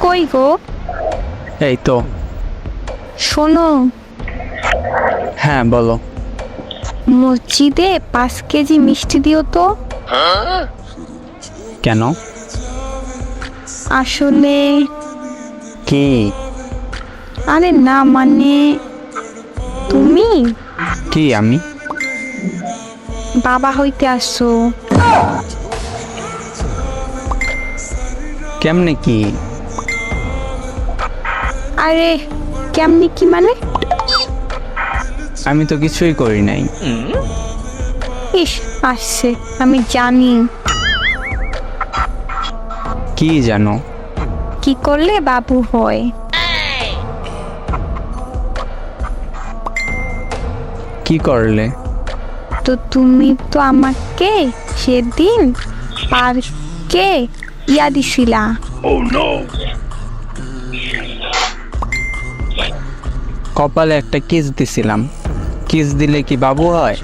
কই গো? এই তো। শোনো, হ্যাঁ বলো। মসজিদে 5 কেজি মিষ্টি দিও তো। কেন? আসলে কি? আরে না মানে তুমি কি আমি? বাবা হইতে আসছো। কেমনে কি? আরে কেমনি কি মানে? আমি তো কিছুই করি নাই। ইস আসছে, আমি জানি কি জানো? কি করলে বাবু হয়। কি করলে? তো তুমি তো আমাকে সেদিন পার্কে দিছিলা। কপালে একটা কিস দিছিলাম। কিস দিলে কি বাবু হয়?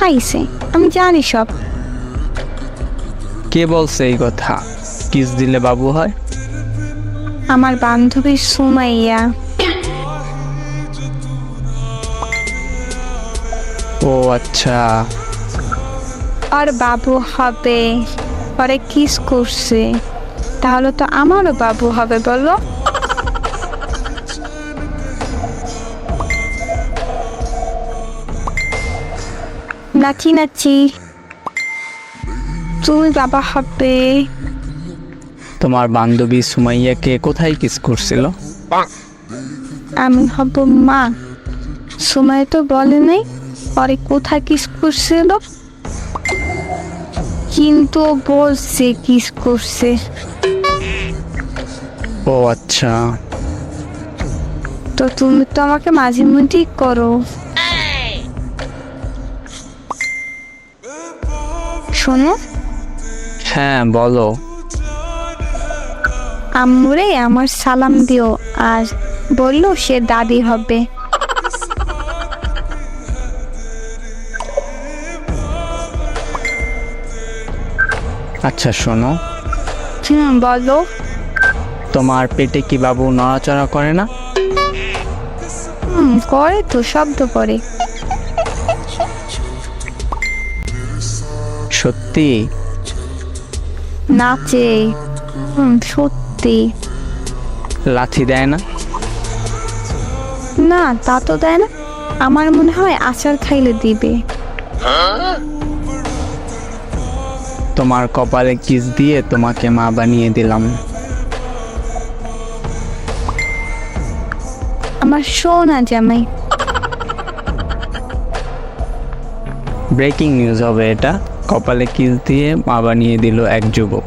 আইছে, আমি জানি সব। কে বলছে এই কথা? কিস দিলে বাবু হয়? আমার বান্ধবী সুমাইয়া। ও আচ্ছা। আর বাবু হবে, পরে কিস করছে, তাহলে তো আমারও বাবু হবে বলো। নাচি নাচি, তুমি বাবা হবে। তোমার বান্ধবী সুমাইয়াকে কোথায় কিস করছিল? আমি হব মা। সময় তো বলে নাই পরে কোথায় কিস করছিল, কিন্তু ও বলছে কিস করছে। ও আচ্ছা। তো তুমি তো আমাকে মাঝে মধ্যেই করো। শোনো, হ্যাঁ বলো। আম্মুরে আমার সালাম দিও আর বললো সে দাদি হবে। আচ্ছা শোনো, বলো। তোমার পেটে কি বাবু নড়াচড়া করে না? করে তো, শব্দ করে। সত্যি? নাচে। সত্যি। লাথি দেয় না? না তা তো দেয় না, আমার মনে হয় আচার খাইলে দিবে। তোমার কপালে কিস দিয়ে তোমাকে মা বানিয়ে দিলাম। আমার সোনা জামাই। ব্রেকিং নিউজ হবে এটা। কপালে কিস দিয়ে মা বানিয়ে দিল এক যুবক।